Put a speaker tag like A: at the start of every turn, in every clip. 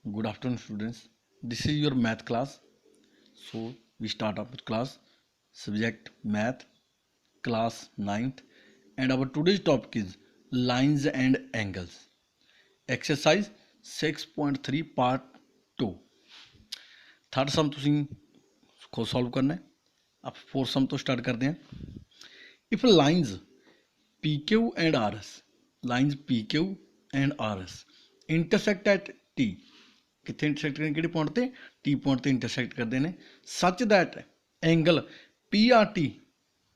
A: Good afternoon, students. This is your math class. So we start up with class subject math, class 9th, and our today's topic is lines and angles. Exercise 6.3 part 2. Third सम ਤੁਸੀਂ खुद solve करना है. अब fourth सम तो start करते हैं. If lines PQ and RS, lines PQ and RS intersect at T, कितने intersect करें किहड़े पॉइंट ते T पॉइंट ते इंटरसेक्ट करते हैं such that angle PRT,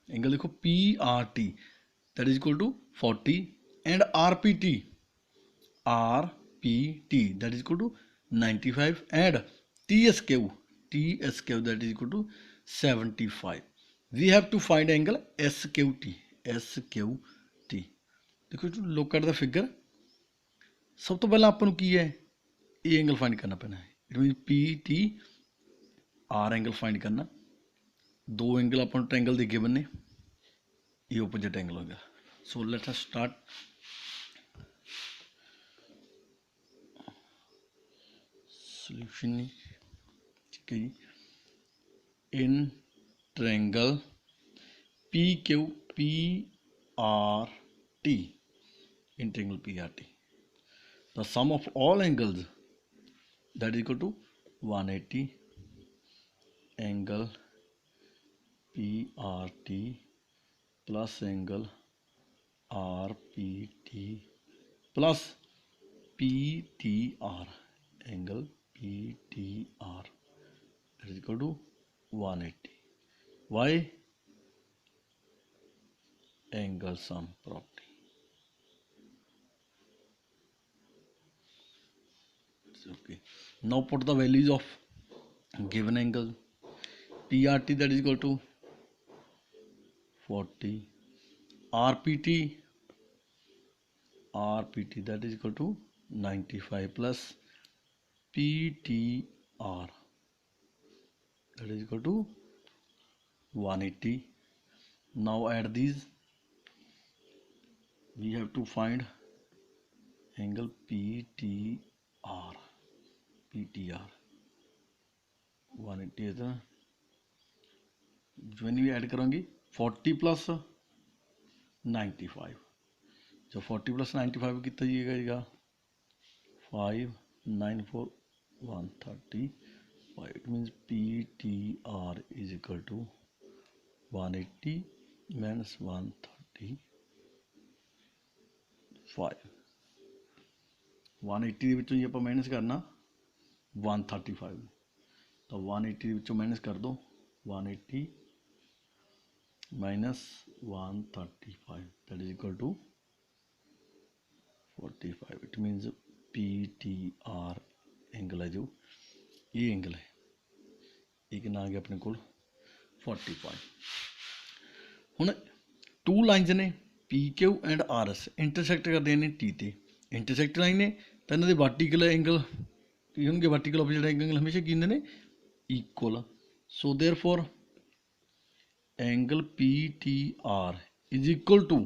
A: angle देखो PRT that is equal to 40 and RPT that is equal to 95 and TSQ that is equal to 75. We have to find angle SQT. देखो look at the figure. सब तो पहला अपन की है ये angle find करना पैना है. It mean PTR angle find करना. दो एंगल अपन ट्रायंगल दे गिवन ने, ये ओपोजिट एंगल हो गया. So let us start. Solution ठीक है जी. In triangle PRT, in triangle PRT, the sum of all angles that is equal to 180 angle PRT plus angle RPT plus PTR, angle PTR that is equal to 180. Why? Angle sum property. Okay. Now put the values of given angle. PRT that is equal to 40. RPT that is equal to 95 plus PTR that is equal to 180. Now add these. We have to find angle PTR 180 है था. when we add करेंगे 40 plus 95, जब 40 plus 95 कितना जाएगा 5 9 4 135. it means PTR is equal to 180 minus 135. 180 ਦੇ ਵਿੱਚੋਂ ਜੇ ਆਪਾਂ ਮਾਈਨਸ ਕਰਨਾ 135, ਤਾਂ 180 ਦੇ ਵਿੱਚੋਂ ਮਾਈਨਸ ਕਰ ਦੋ 180 minus 135 that is equal to 45. it means PTR angle है जो ये एंगल है, ये कितना आ गया अपने को 45. हुण टू लाइन्स ने PQ एंड RS इंटरसैक्ट करते हैं T ते. इंटरसैक्ट लाइन ने तो इन्होंने वर्टिकल एंगल की होंगे, वर्टिकल ऑपोजिट एंगल हमेशा की होंगे ने equal. So therefore angle PTR is equal to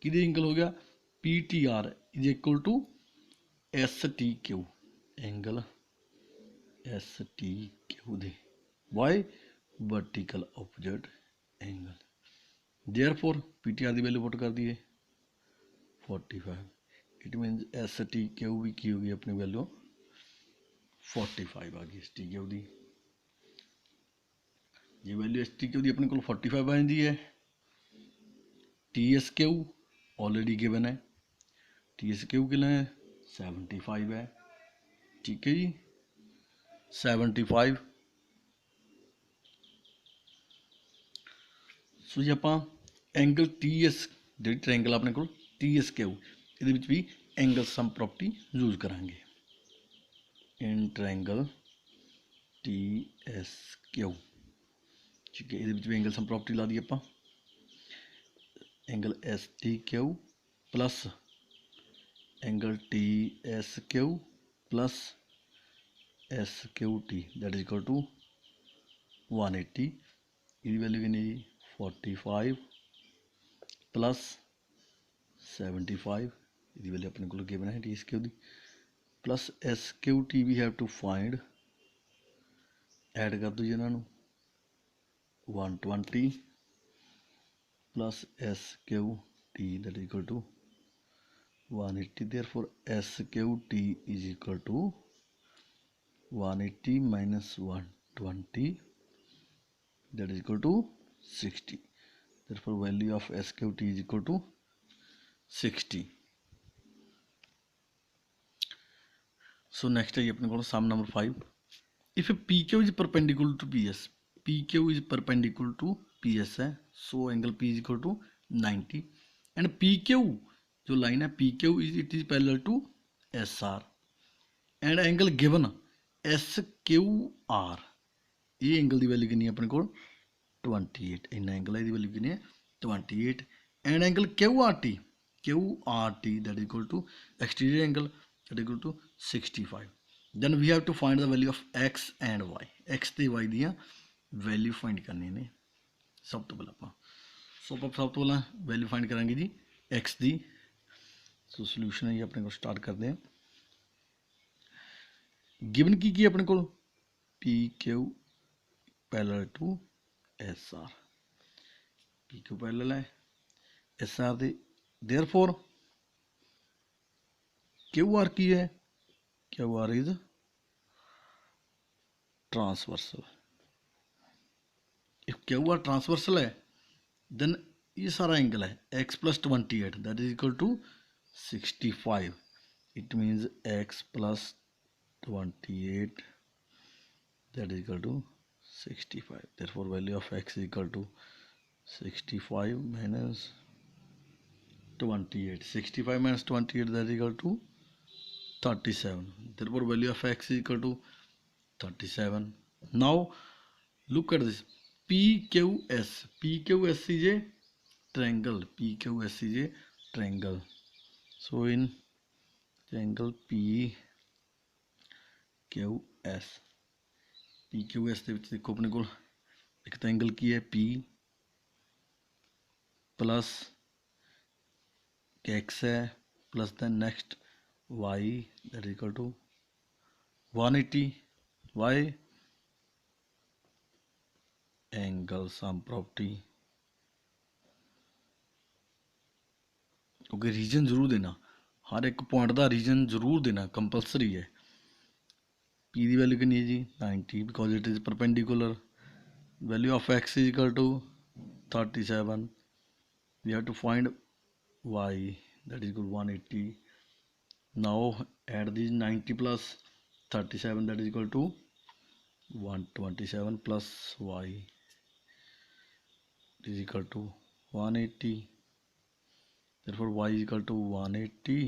A: कि एंगल हो गया PTR is equal to STQ, angle STQ दे. By vertical opposite angle. Therefore PTR की वैल्यू पुट कर दिए 45. इट मीन STQ भी की होगी अपनी वैल्यू 45 आ गई STQ की. ये वैल्यू STQ की अपने को 45 आ जाती है. TSQ ऑलरेडी गिवन है, TSQ कितना है 75 है. ठीक है जी 75. सो जी आप एंगल TS जी ट्रायंगल अपने को TSQ ये भी एंगल सम प्रॉपर्टी यूज करांगे. इन ट्रायंगल TSQ ठीक है, ये एंगल सम प्रॉपर्टी ला दी आप. Angle STQ plus angle TSQ plus SQT that is equal to 180. ये वैल्यू कितनी 45 प्लस 75. ये वैल्यू अपने को गिवन है TSQ की. Plus S Q T we have to find, add कर दो जी इन्हों 120 plus S Q T that is equal to 180, therefore SQT is equal to 180 minus 120, that is equal to 60, therefore value of SQT is equal to 60. So next है अपने को sum number 5. If PQ is perpendicular to PS, PQ is perpendicular to PS है, so angle P is equal to 90 and PQ जो line है PQ is it is parallel to SR and angle given SQR, ये angle की value कितनी है अपने को 28, इन्ना एंगल है, वैल्यू कितनी है 28 and angle QRT that is equal to exterior angle that equal to 65. Then we have to find the value of X and Y, X ते Y दी वैल्यू फाइंड करनी ने सब तो पहले आप सब तो पहला वैल्यू फाइंड करांगे जी X दी. सो सोल्यूशन है ये अपने को स्टार्ट करते हैं. गिवन की अपने को P Q parallel to S R, P Q parallel है एस आर दे, देयरफॉर क्यू आर की है, Q R is transversal. If Q R transversal है देन ये सारा एंगल है x plus 28 that is equal to 65. It means x plus 28 that is equal to 65, therefore value of X is equal to 65 minus 28, 65 minus 28 that is equal to 37, therefore value of X is equal to 37. Now look at this PQS, PQS is a triangle, PQS is a triangle, so in triangle PQS, PQS ਦੇ ਵਿੱਚ ਦੇਖੋ ਆਪਣੇ ਕੋਲ ਇੱਕ ਤਾਂ angle ਕੀ ਹੈ P plus X है plus the next Y that is equal to 180, Y angle sum property, क्योंकि रीजन जरूर देना, हर एक पॉइंट का रीजन जरूर देना कंपलसरी है. P की वैल्यू कितनी है जी 90 because it is perpendicular. Value of X is equal to 37. We have to find Y that is equal 180. Now add this 90 plus 37 that is equal to 127 plus Y is equal to 180. therefore Y is equal to 180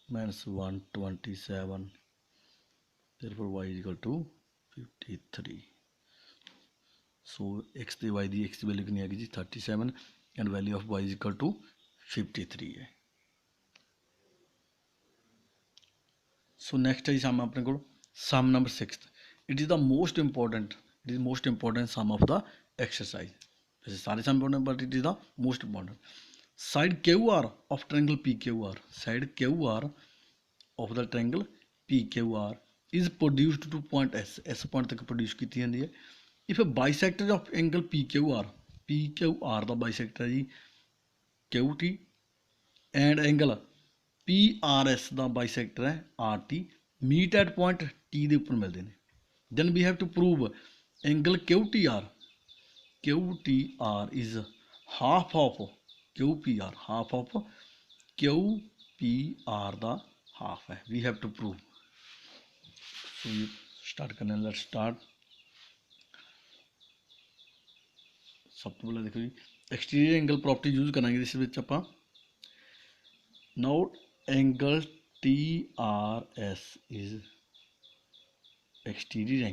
A: minus 127, therefore Y is equal to 53. so X the Y the X की value कितनी आ गई जी 37 and value of Y is equal to 53 है. So next है जी sum अपने को sum number 6. It is the most important, it is most important sum of the exercise. वैसे सारे sum important but it is the most important. Side Q R of triangle P Q R, side Q R of the triangle P Q R is produced to point S, S point तक produce की जाती है. If bisector of angle P Q R का bisector है G Q T and angle P R S का bisector है R T, meet at point T के उपर मिलते हैं. Then we have to prove angle Q T R is half of Q P R, half of Q P R का half है. We have to prove. So ये start करने, let's start. सब तो पहले देखो जी एक्सटीरियर एंगल प्रॉपर्टी यूज करांगे इस विच आपां. Now angle T R S is exterior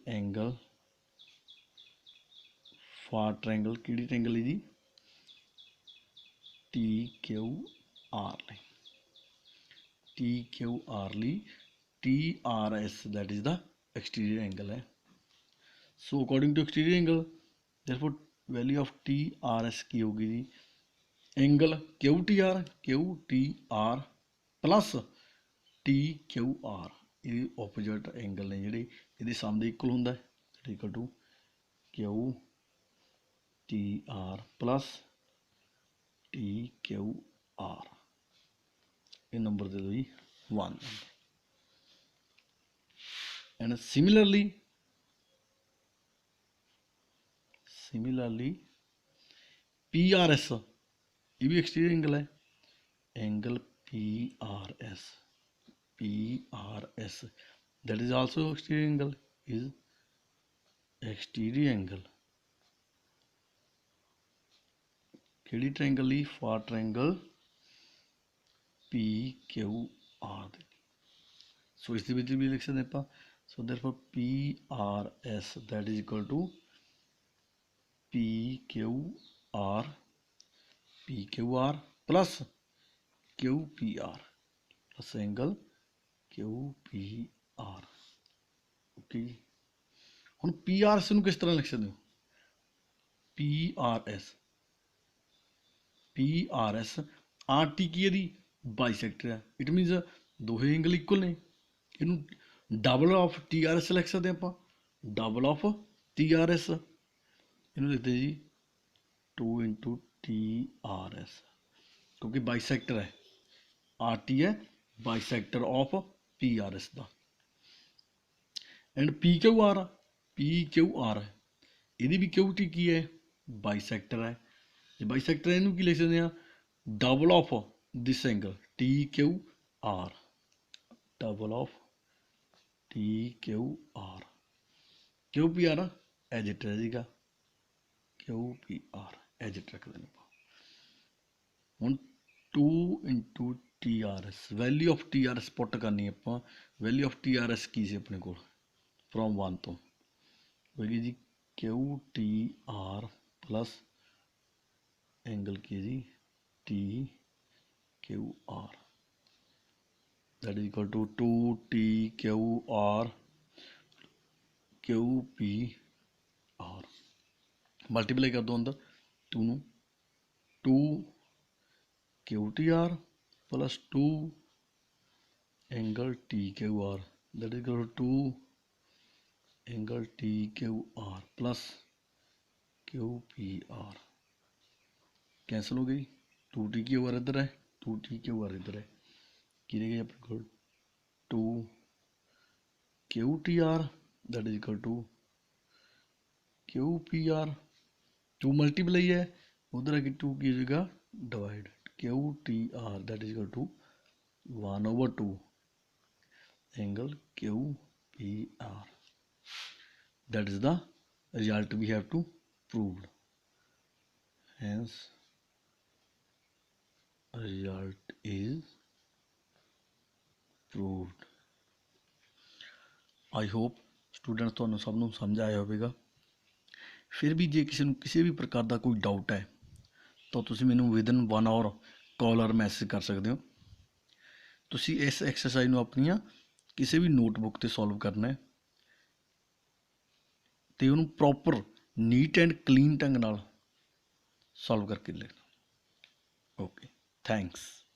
A: angle for triangle, किहड़ी ट्रायंगल है जी टी क्यू आर ली, टी क्यू आर ली T R S that is the exterior angle है. So according to exterior angle therefore value of T R S की होगी जी angle Q T R plus T Q R ये opposite angle ने जिहड़े इहदे sum दे इक्वल हुंदा है equal to Q T R plus T Q R ये नंबर दे दो जी 1 and similarly P R S ये भी एक्सटीरियर एंगल है angle P R S that is also exterior angle is exterior angle ਕਿਹੜੀ ਟ੍ਰਾਇੰਗਲ ਲਈ for triangle P Q R ਦੇ ਸੋ ਇਸ ਦੇ ਵਿੱਚ ਵੀ ਲਿਖ ਸਕਦੇ ਆਪਾਂ so therefore P R S that is equal to P Q R plus Q P R plus angle Q P R okay ਜੀ ਹੁਣ ਪੀ ਆਰ ਐਸ ਨੂੰ ਕਿਸ ਤਰ੍ਹਾਂ ਲਿਖ ਸਕਦੇ ਹੋ P R S R T ਕੀ ਇਹਦੀ ਬਾਈਸੈਕਟਰ ਹੈ ਇਟ ਮੀਨਸ ਦੋਹੇ ਐਂਗਲ ਇਕੁਅਲ ਨੇ ਇਹਨੂੰ double of T R S ਲਿਖ ਸਕਦੇ ਆਪਾਂ double of T R S ਇਹਨੂੰ ਲਿਖਦੇ ਜੀ 2 ਇੰਟੂ ਟੀ ਆਰ ਐਸ ਕਿਉਂਕਿ ਬਾਈਸੈਕਟਰ ਹੈ ਆਰ ਟੀ ਹੈ bisector of P R S ਦਾ ਐਂਡ ਪੀ ਕਿਊ ਆਰ ਹੈ ਇਹਦੀ ਵੀ ਕਿਊ ਟੀ ਕੀ ਹੈ ਬਾਈਸੈਕਟਰ ਹੈ ਜੇ ਬਾਈਸੈਕਟਰ ਇਹਨੂੰ ਕੀ ਲਿਖ ਸਕਦੇ ਹਾਂ double of this angle T Q R double of T Q R Q P R as it ਰਹੇਗਾ Q P R as it ਰੱਖ ਦੇਣਾ ਹੁਣ 2 into T R S value of T R S put ਕਰਨੀ ਆਪਾਂ value of T R S ਕੀ ਸੀ ਆਪਣੇ ਕੋਲ ਫਰੋਮ 1 ਤੋਂ ਹੋਏਗੀ ਜੀ Q T R plus angle की जी T Q R that is equal to 2 T Q R Q P R multiply कर दो अंदर 2 नू 2 Q T R plus 2 angle T Q R that is equal to 2 angle T Q R plus Q P R cancel हो गई 2 T Q are इधर है 2 T Q are इधर है की रह गई अपने को 2 Q T R that is equal to Q P R 2 multiply है उधर आगे 2 की जगह divide Q T R that is equal to 1/2 angle Q P R that is the result we have to prove hence result is proved I hope student ਤੁਹਾਨੂੰ ਸਭ ਨੂੰ ਸਮਝ ਆਇਆ ਹੋਵੇਗਾ ਫਿਰ ਵੀ ਜੇ ਕਿਸੇ ਨੂੰ ਕਿਸੇ ਵੀ ਪ੍ਰਕਾਰ ਦਾ ਕੋਈ ਡਾਊਟ ਹੈ ਤਾਂ ਤੁਸੀਂ ਮੈਨੂੰ ਵਿਦਨ 1 ਆਵਰ ਕਾਲ ਔਰ ਮੈਸੇਜ ਕਰ ਸਕਦੇ ਹੋ ਤੁਸੀਂ ਇਸ ਐਕਸਰਸਾਈਜ਼ ਨੂੰ ਆਪਣੀਆਂ ਕਿਸੇ ਵੀ ਨੋਟਬੁੱਕ ਤੇ ਸੋਲਵ ਕਰਨਾ ਹੈ ਤੇ ਉਹਨੂੰ ਪ੍ਰੋਪਰ ਨੀਟ ਐਂਡ ਕਲੀਨ ਢੰਗ ਨਾਲ ਸੋਲਵ ਕਰਕੇ ਲਿਖਣਾ ਓਕੇ थैंक्स।